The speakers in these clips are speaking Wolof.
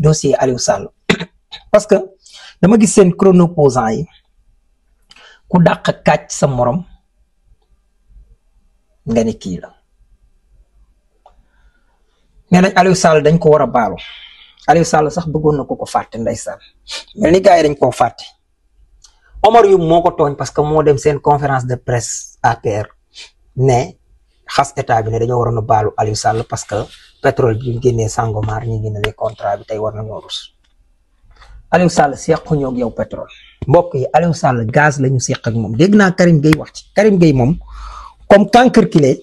dossier Aliou Sall parce que dama gis seen chronoposant yi ku dàq kàcc sa morom nga ni kii la nee nañ Aliou Sall dañ ko war a baalu Aliou Sall sax bëggoon na ko fàtte ndeysaan mel ni gars yi dañ koo fàtte Omar Youm moo ko tooñ parce que moo dem seen conférence de presse APR ne xas état bi ne dañoo waroon a baalu Aliou Sall parce que pétrole bi ñu génnee Sangomar ñu génne contrat bi tey war nañoo rus Aliou Sall sequñoo ak yow pétrole mbokk yi Aliou Sall gaz la ñu seq ak moom dégg naa Karim Gueye wax ci Karim Gueye moom comme cancre kilé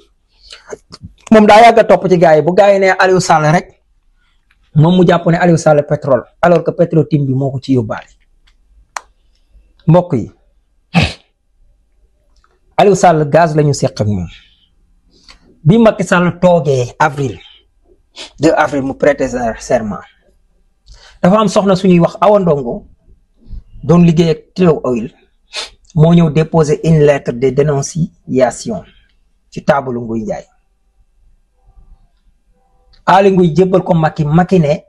moom daa yàgg a topp ci gars yi bu gars yi ne Aliou Sall rek moom mu jàpp ne Aliou Sall pétrole alors que Petro-Tim bi moo ko ci yóbbaale mbokk yi Aliou Sall gaz la ñu seq ak moom bi Macky Sall toogee avril 2 avril mu prêter serment dafa am soxna suñuy wax Awa Ndongo doon liggéey ak Tullow Oil moo ñëw déposer une lettre de dénonciation ci taabalu Nguy Ndiaye Aly Ngouille jébbal ko Macky ne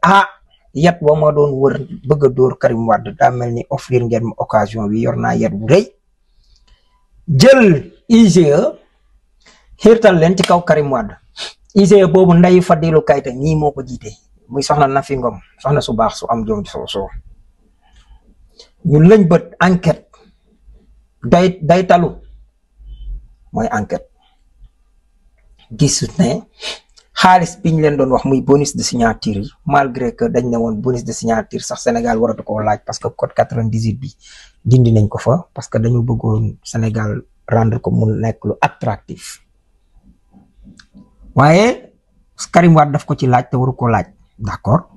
yat ba ma doon wër bëgg a dóor Karim Wade daa mel ni offrir ngeen ma occasion bi yor naa yat bu rëy jël IGE xiirtal leen ci kaw Karim Wade IGE boobu Ndeye Fadilou Keita ñii moo ko jiite muy soxna Nafi Ngom soxna su baax su am jom soo ñu lañ bët enquête day talu mooy enquête gis ne xaalis bi ñu leen doon wax muy bonus de signature yi malgré que dañ ne woon bonus de signature sax Sénégal waratu koo laaj parce que code 98 bi dindi nañ ko fa parce que dañu bëggoon Sénégal rendre ko mu nekk lu attractif waaye Karim Wade daf ko ci laaj te waru ko laaj d'accord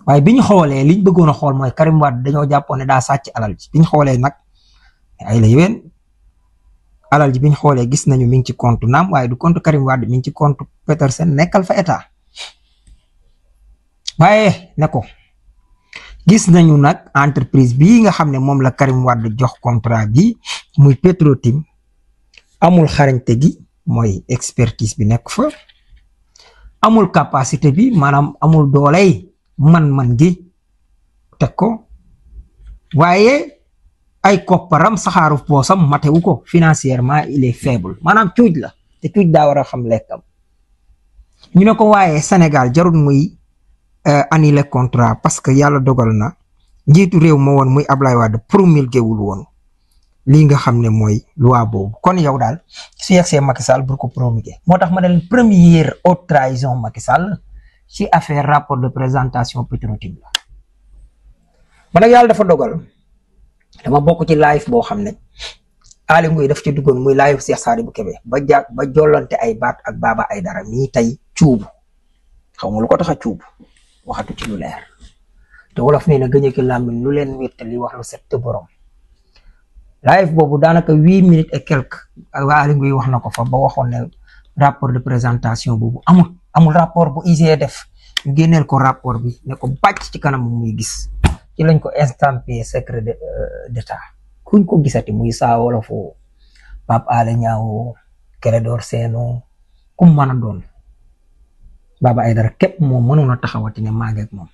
waaye bi ñu xoolee liñ bëggoon a xool mooy Karim Wade dañoo jàppoon ne daa sàcc alal ji bi ñu xoolee nag ay la yéwén alal ji bi ñu xoolee gis nañu mi ngi ci compte naam waaye du compte Karim Wade mi ngi ci compte Petersen nekkal fa état waaye ne ko gis nañu nag entreprise bii nga xam ne moom la Karim Wade jox contrat bi muy Petro-Tim amul xarañte gi mooy expertise bi nekk fa amul capacité bi maanaam amul dooley man-man gi teg ko waaye ay kopparam saxaaru poosam matewu ko financièrement il est faible maanaam cuuj la te cuuj daa war a xam lekkam ñu ne ko waaye Sénégal jarul muy annuler contrat parce que yàlla dogal na njiitu réew ma woon muy Ablaye Wade promulgué wul woon lii nga xam ne mooy loi boobu kon yow daal su yegsee Macky Sall bu ko promulgué moo tax ma ne leen première haute trahison Macky Sall ci affaire rapport de présentation Petro-Tim la ma nag yàlla dafa dogal dama bokk ci live boo xam ne Aly Ngouille daf ci duggoon muy live Cheikh Sadibou Kébé ba jollante ay baat ak Baba Aïdara mii tey cuubu xaw ma lu ko tax a cuubu waxatu ci lu leer te wolof nee na gëñ ki làmmiñ lu leen wéttali wax lu set te borom live boobu daanaka 8 minutes et quelque Aly Ngouille wax na ko fa ba waxoon ne rapport de présentation boobu amul rapport bu IGE def ñu génneel ko rapport bi ne ko bàcc ci kanam muy gis ci lañ ko estampé secret d'état kuñ ko gisati muy Saa Wolofu Pape Alé Niang Clédor Sène ku mën a doon Baba Aïdara képp moom mënoon a taxawati ne maa ngi ak moom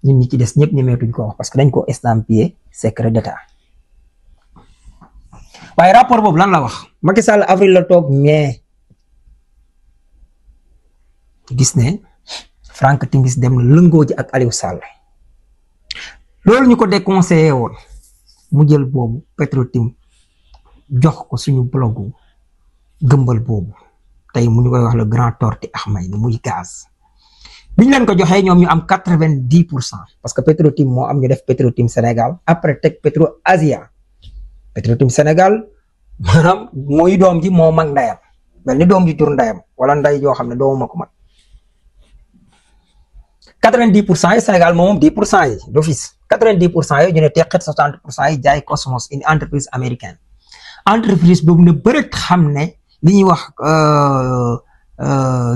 ñun ñi ci des ñëpp ñemeetuñ ko wax parce que dañ ko estampé secret d'état waaye rapport boobu lan la wax Macky Sall avril la toog mais gis ne Franck Timis dem na lëngoo ji ak Aliou Sall loolu ñu ko déconseillé woon mu jël boobu Petro-Tim jox ko suñu blogu gëmbal boobu tey mu ñu koy wax le grand torti Ahmed muy gaz biñ leen ko joxee ñoom ñu am 90% parce que Petro-Tim moo am ñu def Petro-Tim Sénégal après teg Petro Asia Petro-Tim Sénégal maanaam mooy doom ji moo mag ndayam mel ni doom ji jur ndayam wala nday joo xam ne doomu ma ko mag 90% yi Sénégal moom 10% yi d'office 90% yi ñu ne teqet 60% yi jaay Cosmos une entreprise américaine entreprise boobu ne bëreet xam ne li ñuy wax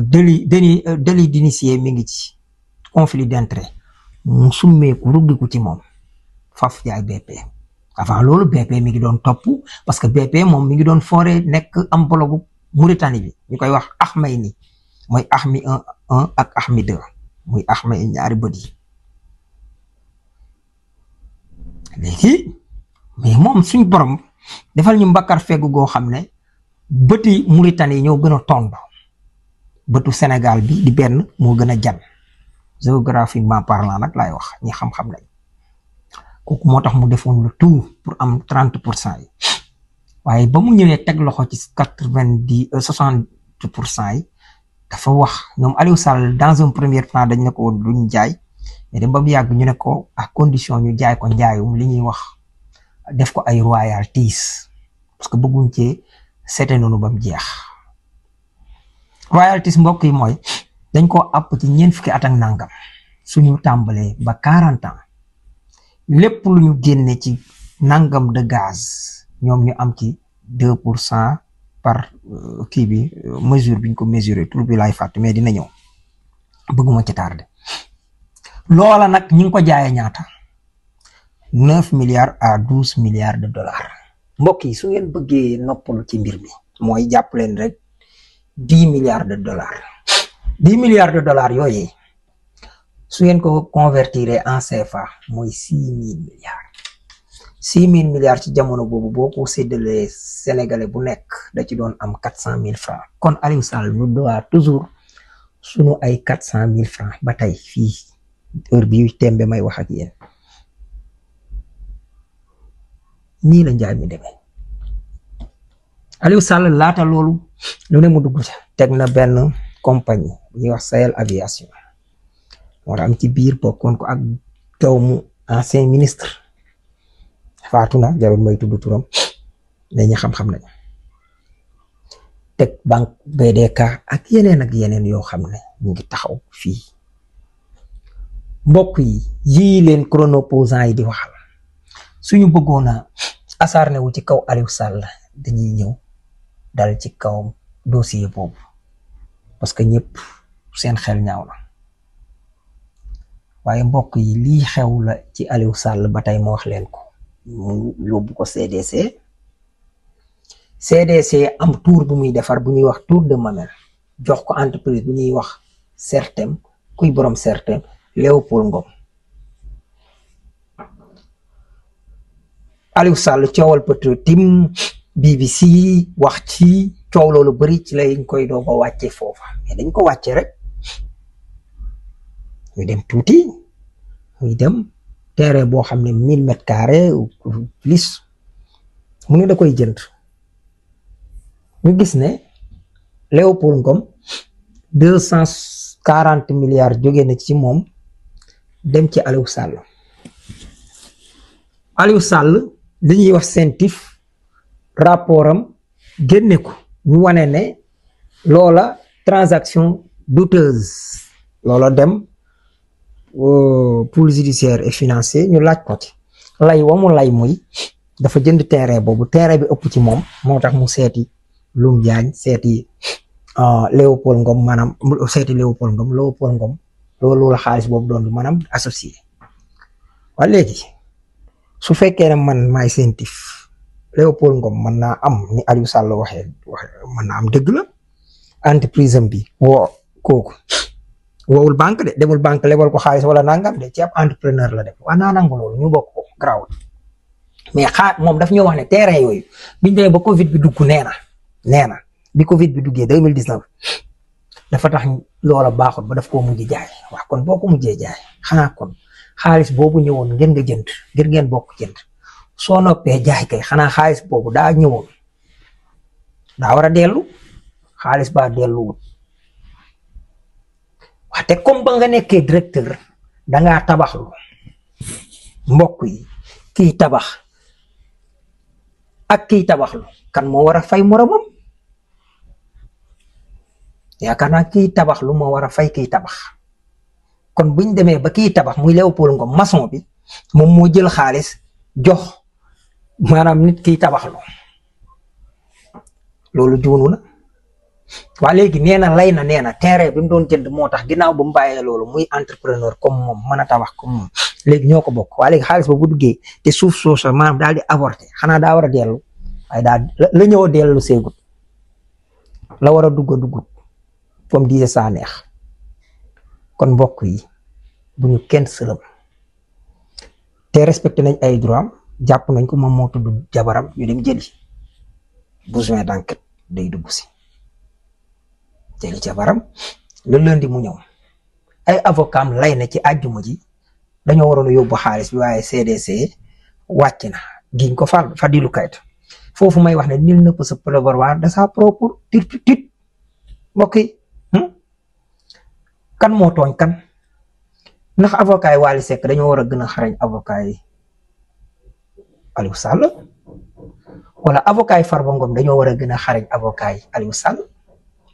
délit d'initié mi ngi ci conflit d'intérêt mu summeeku ruggiku ci moom faf jaay BP avant loolu BP mi ngi doon topp parce que BP moom mi ngi doon foore nekk am bologu Mauritanie bi ñu koy wax Ahmeyni mooy Ahmi 1 ak Ahmi 2 muy Ahmed ñaari bët yi léegi mais moom suñ borom defal ñu mbakkar feggu goo xam ne bëti Mauritanie ñoo gën a tond bëtu Sénégal bi di benn moo gën a jan géographiquement parlant nag laay wax ñi xam-xam lañ kooku moo tax mu defoon le tout pour am 30% yi waaye ba mu ñëwee teg loxo ci 60% yi dafa wax ñoom Aliou Sall dans un premier temps dañ ne ko duñ jaay mais dem ba mu yàgg ñu ne ko à condition ñu jaay ko njaayum li ñuy wax def ko ay royalties parce que bëgguñ cee seete noonu ba mu jeex royalties mbokk yi mooy dañ koo àpp ci ñeent fukki at ak nangam suñu tàmbalee ba 40 ans lépp lu ñu génne ci nangam de gaz ñoom ñu am ci 2% par kii bi mesure bi ñu ko mesurer tur bi laay fàtte mais dina ñëw bëgguma ci tardé loola nag ñu ngi ko jaayee ñaata 9 milliards à 12 milliards de dollars mbokk yi su ngeen bëggee noppalu ci mbir mi mooy jàpp leen rek 10 milliards de dollars 10 milliards de dollars yooyu su ngeen ko convertir en CFA mooy 6 000 milliards 6 000 milliards ci jamono boobu boo ko séddalee sénégalais bu nekk da ci doon am 400 000 francs kon Aliou Sall nous doit toujours sunu ay 400 000 francs ba tey fii heure bi tembe may wax ak yéen nii la njaay mi demee Aliou Sall laata loolu lu ne mu dugg ca teg na benn compagnie bu ñuy wax Sahel Aviation moo tax am ci biir bokkoon ko ak doomu ancien ministre faatu na jarul may tudd turam ne ñi xam-xam nañ teg banque BDK ak yeneen yoo xam ne ñu ngi taxaw fii mbokk yi yii leen chronoposant yi di waxal suñu bëggoon a asarne wu ci kaw Aliou Sall dañuy ñëw dal ci kawam dossier boobu parce que ñëpp seen xel ñaaw na waaye mbokk yi lii xew la ci Aliou Sall ba tey ma wax leen ko mu yóbbu ko CDC am tour bu muy defar bu ñuy wax tour de mamel jox ko entreprise bu ñuy wax Sertem kuy borom Sertem Léopold Ngom Aliou Sall coowal Petro-Tim BBC wax ci coow loolu bari ci lañ koy doog a wàcce foofa mais dañ ko wàcce rek ñu dem tuuti muy dem terrain boo xam ne 1000 mètres carrés ou plus mu ne da koy jënd ñu gis ne Léopold Ngom 240 milliards jóge na ci moom dem ci Aliou Sall li ñuy wax CENTIF rapport am génne ko ñu wane ne loola transaction douteuse loola dem pôle judiciaire et financier ñu laaj ko ci lay wa mu lay muy dafa jënd terrain boobu terrain bi ëpp ci moom moo tax mu seeti Loum Diagne seeti Léopold Ngom maanaam seeti Léopold Ngom loolu la xaalis boobu doon maanaam associé waaye léegi su fekkee ne man maay CENTIF Léopold Ngom mën naa am ni Aliou Sall waxee mën naa am dëgg la entreprise am bi woo kooku woowul banque de demul banque lebal ko xaalis wala nangam de ci ab entrepreneur la def waa naa nangu loolu ñu bokk ko garaawul mais moom daf ñoo wax ne terrain yooyu biñ demee ba Covid bi dugg nee na bi Covid bi duggee 2019 dafa tax loola baaxul ba daf koo mujj jaay waaw kon boo ko mujjee jaay xanaa kon xaalis boobu ñëwoon ngeen nga jënd ngir ngeen bokk jënd soo noppee jaay kay xanaa xaalis boobu daa ñëwoon daa war a dellu xaalis baa delluwut waxte comme ba nga nekkee directeur dangaa tabaxlu mbokk yi kiy tabax ak kiy tabaxlu kan moo war a fay moromam yaakaar naa kiy tabaxlu moo war a fay kiy tabax kon buñ demee ba kiy tabax muy Léopold Ngom maçon bi moom moo jël xaalis jox maanaam nit kiy tabaxlu loolu juunu na waa léegi nee na terrain bi mu doon jënd moo tax ginnaaw ba mu bàyyee loolu muy entrepreneur comme moom mën a tabax comme moom léegi ñoo ko bokk waa léegi xaalis ba bu duggee te suuf soosa maanaam daal di avorté xanaa daa war a dellu waaye daal la ñëw a dellu seegut la war a duggut comme disait saa neex kon mbokk yi bu ñu kenn sëlëm te respecté nañ ay droit am jàpp nañ ko moom moo tudd jabaram ñu dem jëli besoin d'enquête day dugg si jëli jabaram le lundi mu ñëw ay avocat am lay na ci àjjuma ji dañoo waroon a yóbbu xaalis bi waaye CDC wàcc na giñ ko Fadilou Keita foofu may wax ne nul ne peut se prévaloir de sa propre turpitude mbokk yi kan moo tooñ kan ndax avocat yi Wally Seck dañoo war a gën a xarañ avocat yi Aliou Sall wala avocat yi Farba Ngom dañoo war a gën a xarañ avocat yi Aliou Sall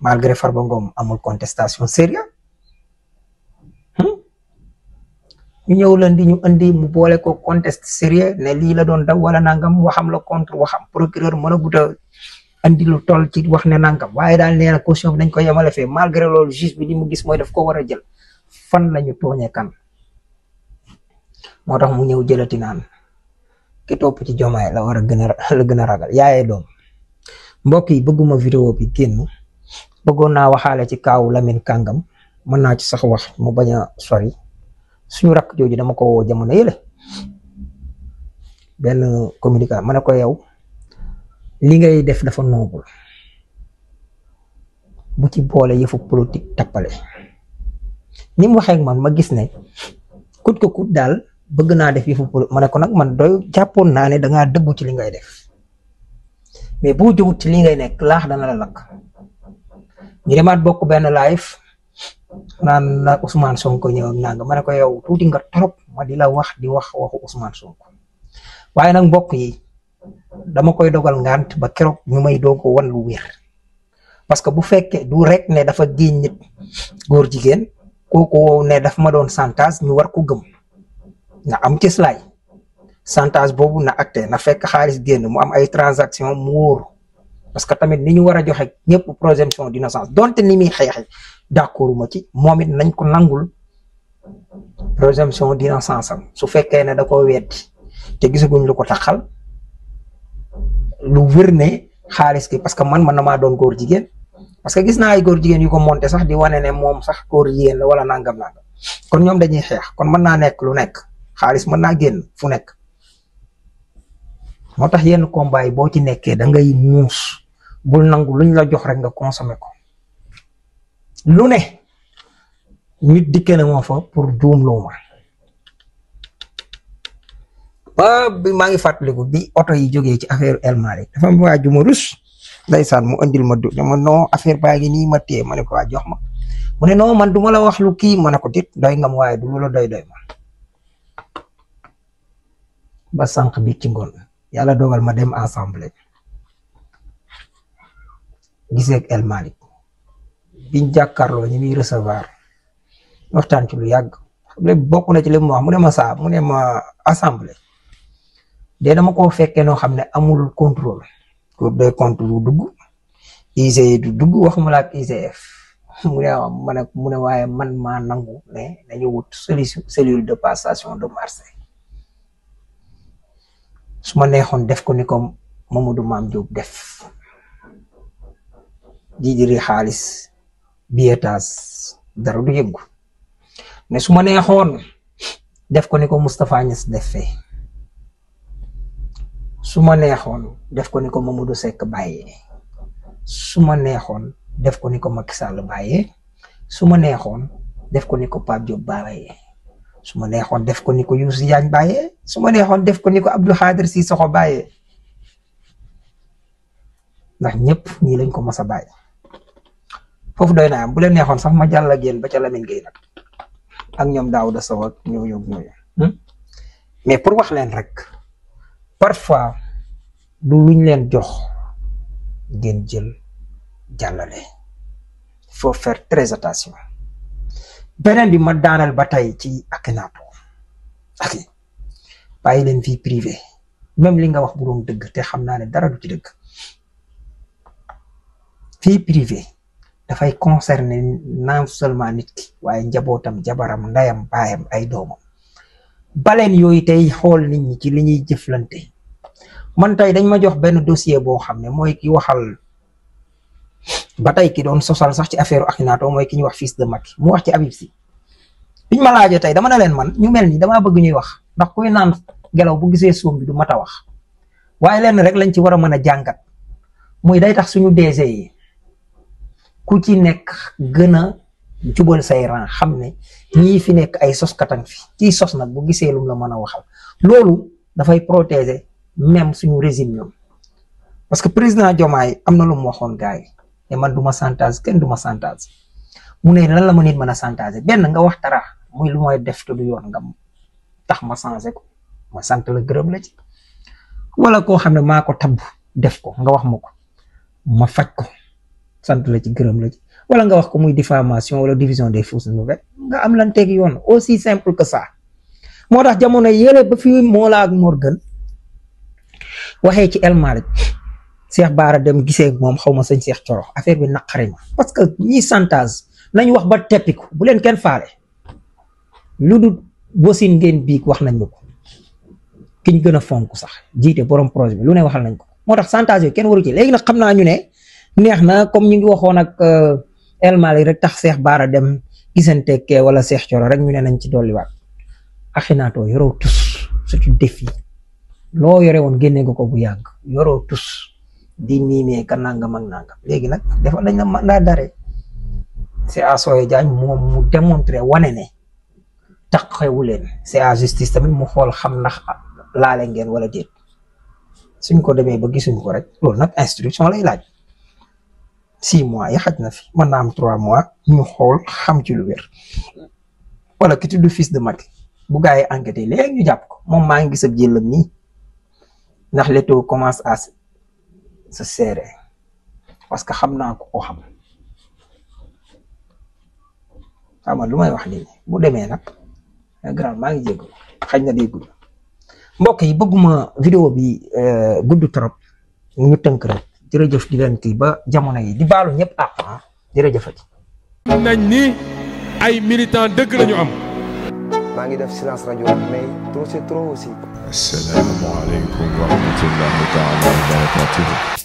malgré Farba Ngom amul contestation sérieuse ñu ñëw leen di ñu indi mu boole ko conteste sérieux ne lii la doon daw wala nangam waxam la contre waxam procureur mën a guta andi lu toll ci wax ne nangam waaye daal nee na caution bi nañ ko yemale fee malgré loolu juge bi li mu gis mooy daf ko war a jël fan lañu tooñee kan moo tax mu ñëw jëlati naan ki topp ci Jomaay la war a gën a ragal yaayee doom mbokk yi bëgguma vidéo bi génn bëggoon naa waxaale ci kaawu Lamine Kàngam mën naa ci sax wax mu bañ a sori suñu rakk jooju dama ko woo jamono yële benn communication ma ne ko yow li ngay def dafa noobul bu ci boole yëfu politique tappale ni mu waxee ak man ma gis ne kut ko kut daal bëgg naa def yëfu politique ma ne ko nag man doy jàppoon naa ne dangaa dëggu ci li ngay def mais boo jógut ci li ngay nekk laax dana la lakk ñu demaat bokk benn live naan na Ousmane Sonko ñëw ak nanga ma ne ko yow tuuti nga trop ma di la wax waxu Ousmane Sonko waaye nag mbokk yi dama koy dogal ngant ba keroog ñu may doog ko wan lu wér parce que bu fekkee du rek ne dafa génn nit góor jigéen kooku ne daf ma doon chantage ñu war ko gëm na am ci slay chantage boobu na acté na fekk xaalis génn mu am ay transaction mu wóor parce que tamit ni ñu war a joxe ñëpp présomption d'innocence donte ni muy xeexe d'accord ma ci moom it nañ ko nangul présomption d'innocence am su fekkee ne da ko weddi te gisaguñ lu ko taxal lu wér ne xaalis ki parce que man na maa doon góor jigéen parce que gis naa ay góor jigéen yu ko monté sax di wane ne moom sax góor jigéen la wala nangam kon ñoom dañuy xeex kon mën naa nekk lu nekk xaalis mën naa génn fu nekk moo tax yenn combat yi boo ci nekkee da ngay muus bul nangu luñ la jox rek nga consommé ko lu ne nit dikke na moo fa pour juumloo ma ba bi maa ngi fàttaliku bi oto yi jógee ci affaire El Malick dafa am waa ju ma rus ndeysaan mu andil ma du dama non affaire baa ngi nii ma téye ma ne ko waa jox ma mu ne non man du ma la wax lu kii ma ne ko dit doy nga ma waaye du lu la doy ma ba sànq bi ci ngoon yàlla dogal ma dem ensemble gisee ak El Malick biñ jàkkaarloo ñu muy recevoir waxtaan ci lu yàgg lépp bokk na ci li mu wax mu ne ma saa mu ne ma assemblée de dama koo fekkee noo xam ne amul contrôle cour des comptes du dugg IGE du dugg waxuma la ak IGF mu ne waaye man maa nangu ne dañu wut cellule de passation de Marseille su ma neexoon def ko ni ko Mamadou Mame Diop def jijiri xaalis billetage dara du yëngu ne su ma neexoon def ko ni ko Moustapha Niass def fee su ma neexoon def ko ni ko Mamadou Seck bàyyee su ma neexoon def ko ni ko Macky Sall bàyyee su ma neexoon def ko ni ko Pape Diop bàyyee su ma neexoon def ko ni ko Youssou Diagne bàyyee su ma neexoon def ko ni ko Abdou Khadir Sissoko bàyyee ndax ñëpp ñii lañ ko mas a bàyyi foofu doy naa am bu leen neexoon sax ma jàll ak yéen ba ca Lamine Gueye nag ak ñoom Daouda Sow ak ñooñu mais pour wax leen rek parfois du luñ leen jox ngeen jël jàllale faut faire très attention beneen bi ma daanal ba tey ci Akhenaton ak bàyyi leen vie privée même li nga wax bu doon dëgg te xam naa ne dara du ci dëgg vie privée dafay concerner non seulement nit ki waaye njabootam jabaram ndayam baayam ay doomam baleen yooyu tey xool nit ñi ci li ñuy jëflante man tey dañ ma jox benn dossier boo xam ne mooy ki waxal ba tey ki doon sosal sax ci affaire Akhenaton mooy ki ñuy wax fils de Macky mu wax ci Habib Sy biñ ma laajee tey dama ne leen man ñu mel ni damaa bëgg ñuy wax ndax kuy naan ngelaw bu gisee suum bi du mat a wax waaye lenn rek lañ ci war a mën a jàngat muy day tax suñu DG yi ku ci nekk gën a jubal say ran xam ne ñii fi nekk ay soskatan fi kii sos nag bu gisee lum la mën a waxal loolu dafay protéger même suñu régime ñoom parce que président Diomaye am na lu mu waxoon gars yi te man du ma chantage kenn du ma chantage mu ne lan la ma nit mën a chantage benn nga wax dara muy lu mooy def te du yoon nga tax ma changé ko ma sant la gërëm la ci wala koo xam ne maa ko tabb def ko nga wax ma ko ma faj ko sant la ci gërëm la ci wala nga wax ko muy diffamation wala division des fausses nouvelles nga am lan teg yoon aussi simple que ça moo tax jamono yële ba fi Mollah ak Morgun waxee ci El Malick Cheikh Bara dem gisee moom xaw ma sëñ Cheikh Thioro affaire bi naqari ma parce que ñi chantage nañ wax ba teppiku bu leen kenn faale lu dul bosin ngeen biig wax nañ ko kiñ gën a fonk sax jiite borom projet bi lu ne waxal nañ ko moo tax chantage yooyu kenn waru ci léegi nag xam naa ñu ne neex na comme ñu ngi waxoon ak El Malick rek tax Cheikh Bara dem gisante kee wala Cheikh Thioro rek ñu ne nañ ci dolliwaat axinaatoo yoroo tus c'est un défi loo yore woon génne nga ko bu yàgg yoroo tus di miimee ka nangam ak nangam léegi nag dafa dañ la mandat d'arrêt c'est à Soye Diagne moom mu démontrer wane ne taxewu leen c'est à justice tamit mu xool xam ndax laale ngeen wala déet suñ ko demee ba gisuñ ko rek loolu nag instruction lay laaj 6 mois yi xaj na fi mën naa am 3 mois ñu xool xam ci lu wér wala ki tudd fils de Macky bu gaa yi enquêté léegi ñu jàpp ko moom maa ngi gis ab jëlam nii ndax les taux commence à se serrer parce que xam naa ko xam xam lu may wax nii bu demee nag grand maa ngi jégalu xañ na day gudd mbokk yi bëgguma vidéo bi gudd trop ñu tënk rek jërëjëf di leen kii ba jamono yi di baalu ñëpp àq jërëjëfati nañ ni ay militant dëgg lañu am. maa ngi def silence rajo mais trop c'est trop aussi. asalaamaaleykum wa rahmatullahi taala wa barakatuh.